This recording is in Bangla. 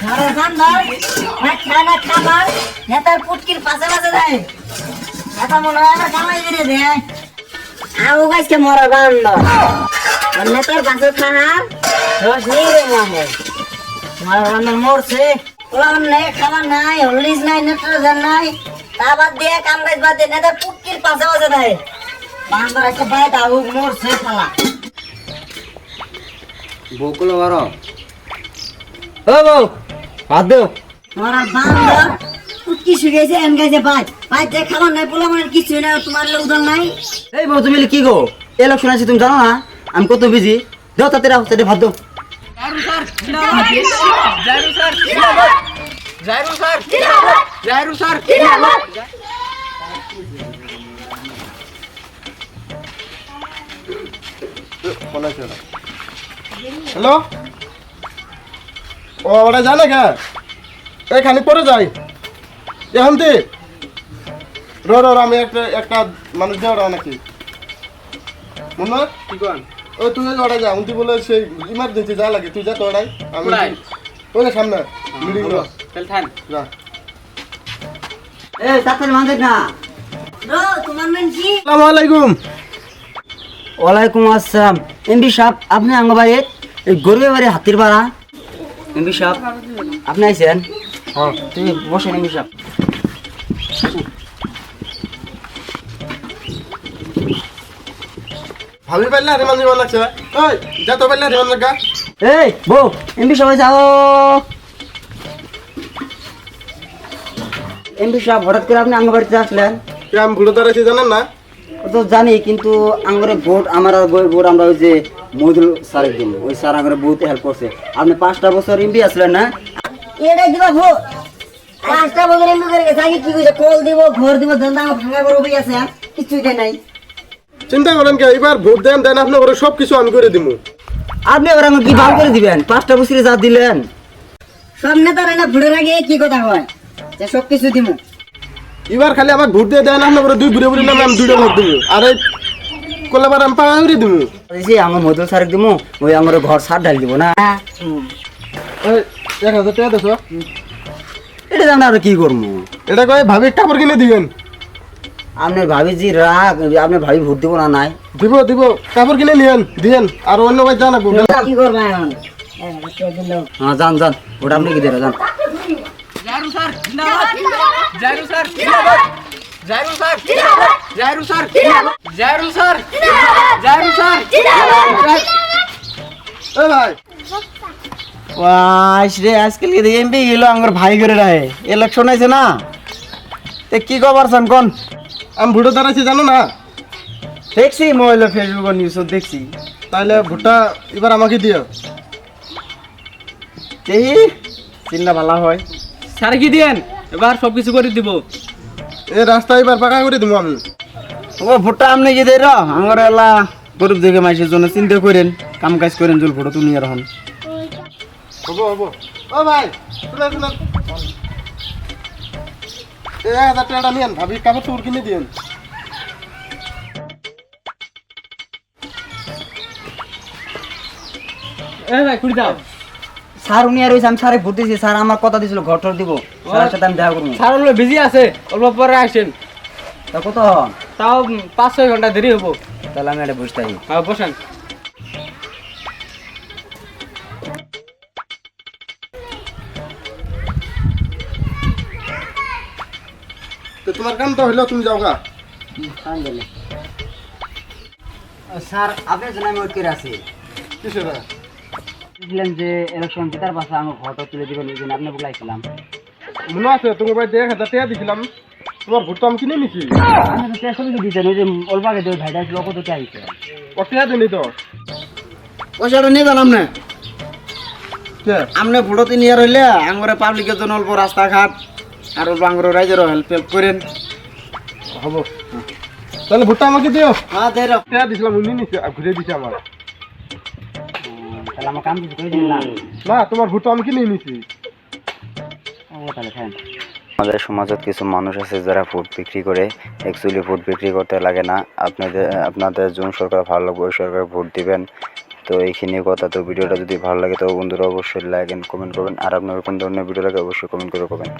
ঘরে বান্দর খানা খাবার নেতার পুটকির পাশে পাশে দেয় এটা মনে হয় আমার কামাই করে দেয় আউ গাছকে মরা বান্দর নেতার পাশে খানার রস নিয়ে রে মাহে মরা বান্দর মরছে ওলা নেই খাবার নাই হলিস নাই নেট্রোজেন নাই তা বাদ দিয়ে কাম কাজ বাদ দিয়ে নেতার পুটকির পাশে পাশে দেয় বান্দর একটা বাইট আউ মরছে শালা বকুল বারো ও বউ ভাত দেও মরা বান্দর পুটকি শুকিয়েছে এম গাছে বাইট বাইট দিয়ে খাবার নাই পোলা মানে কিছু নাই তোমার লোকজন নাই এই বউ তুমি কি গো ইলেকশন আছে তুমি জানো না আমি কত বিজি দাও তাতে রাখো তাতে ভাত দাও হ্যালো ও ওটা জানে কে এই খানিক পরে যাই এখন তুই আমি একটা মানুষ দেওয়া নাকি মনে কি কোন ওই তুই ওটা যা তুই বলে সেই ইমার্জেন্সি যা লাগে তুই যা তো ওটাই আমি ওই যে সামনে মিটিং চল থান যা এই তাড়াতাড়ি মানতে না ব্রো তোমার নাম কি আসসালামু আলাইকুম ওয়ালাইকুম আসসালাম এমপি সাহেব আপনি আঙ্গবাড়ির এই গরিবের বাড়ি হাতির পাড়া এমপি সাহেব আপনি আইছেন হ্যাঁ তুমি বসেন এমপি সাহেব ভাবি পারলে আর মানুষ ভালো লাগছে ওই যা তো পারলে আর মানুষ লাগা এই বউ এমপি সাহেব যাও এমপি সাহেব হঠাৎ করে আপনি আঙ্গবাড়িতে আসলেন আমি ভুলে দাঁড়াইছি জানেন না ও তো জানি কিন্তু আঙ্গরে ভোট আমার আর ভোট আমরা ওই যে মহিদুল স্যারের দিন ওই স্যার আঙ্গরে বহুত হেল্প করছে আপনি 5টা বছর এমপি আসলেন না এটা কি বাবু পাঁচটা বছর এমনি করে গেছে আগে কি কইছে কল দিব ঘর দিব ধন্দা ভাঙা করে বই আছে কিছুই দেয় নাই চিন্তা করেন কে এবার ভোট দেন দেন আপনি করে সব কিছু আমি করে দিব আপনি এবার আমাকে কি ভালো করে দিবেন 5টা বছরে যা দিলেন সব নেতারা না ভোটের আগে কি কথা হয় যে সব কিছু দিব এবার খালি আমাকে ভোট দিয়ে দেন আপনি করে দুই বুড়ে বুড়ি নামে আমি 2টা ভোট দিব আর এই কলেবার আমি পাহাড়ি দিব যে আমার মহিদুল স্যারের দিব ওই আমার ঘর সার ঢাল দিব না এই 1000 টাকা দেছো এটা জানা আর কি করবো এটা কই ভাবি কাপড় কিনে দিবেন আপনি ভাবি জি রাগ আপনি ভাবি ভোট দিব না নাই দিব দিব কাপড় কিনে নিয়েন দিয়েন আর অন্য ভাই জানা কি করবা এখন হ্যাঁ যান যান ওটা আপনি কি দেবেন যান জারু স্যার জিন্দাবাদ জারু স্যার জিন্দাবাদ জারু স্যার জিন্দাবাদ জারু স্যার জিন্দাবাদ জারু স্যার জারু স্যার জিন্দাবাদ এই ভাই ওয়াইস রে আজকাল কি এমপি গেলো আমার ভাই করে রায় ইলেকশন আছে না তে কি খবরছেন কোন আমি ভোটে দাঁড়াইছি জানো না দেখছি মোবাইলে ফেসবুক নিউজ দেখছি তাহলে ভোটটা এবার আমাকে দিও দেখি চিন্তা ভালো হয় স্যার কি দিয়েন এবার সব কিছু করে দিব এই রাস্তা এবার পাকা করে দিব আমি ও ভোটটা আপনি কি দেয় আমার এলা গরিব দেখে মাইসের জন্য চিন্তা করেন কাম কাজ করেন জল ভোটটা তুমি আর হন হবো হবো ও ভাই শুনে শুনে 1000 টাকা নিয়েন ভাবি কাপড় চোপড় কিনে দিয়েন এ ভাই কুড়ি দাও স্যার উনি আর রয়েছে আমি স্যারে ভোট দিয়েছি স্যার আমার কথা দিয়েছিল ঘর টর দিব স্যারের সাথে আমি দেখা করবো স্যার হলো বিজি আছে অল্প পরে আসেন তা কত তাও 5-6 ঘন্টা দেরি হবো তাহলে আমি এটা বুঝতে পারি বসেন তো তোমার কাম তো হইলো তুমি যাও গা স্যার আপনার জন্য আমি ওয়েট করে আছি কিসের বুঝলেন যে ইলেকশন জেতার পাশে আমার ঘরটা তুলে দিবেন ওই জন্য আপনি বলাইছিলাম মনে আছে তোমার ভাই 1000 টাকা দিয়েছিলাম তোমার ভোটটা আমি কিনে নিছি আপনি তো টেস্ট করে দিতেন ওই যে অল্প আগে যে ভাইটা ছিল কত টাকা আইছে ও টাকা দেনি তো পয়সাটা নিয়ে জানাম না কে আপনি ভোটতে নিয়ে রইলে আঙ্গরে পাবলিকের জন্য অল্প রাস্তাঘাট আর অল্প আঙ্গরে রাইজেরও হেল্প করেন হবো তাহলে ভোটটা আমাকে দিও হ্যাঁ দেয় টাকা দিয়েছিলাম উনি নিছে ঘুরে দিছে আমার তাহলে আমার কাম কিছু করে দিন না না তোমার ভোটটা আমি কিনে নিছি ও তাহলে ফ্যান আমাদের সমাজত কিছু মানুষ আছে যারা ফুড বিক্রি করে অ্যাকচুয়ালি ফুড বিক্রি করতে লাগে না আপনাদের যোন সরকার ভালো লাগবে ওই সরকার ভোট দিবেন তো এইখানে কথা। তো ভিডিওটা যদি ভালো লাগে তো বন্ধুরা অবশ্যই লাইক এন্ড কমেন্ট করবেন, আর আপনার কোন ধরনের ভিডিও লাগে অবশ্যই কমেন্ট করে করবেন।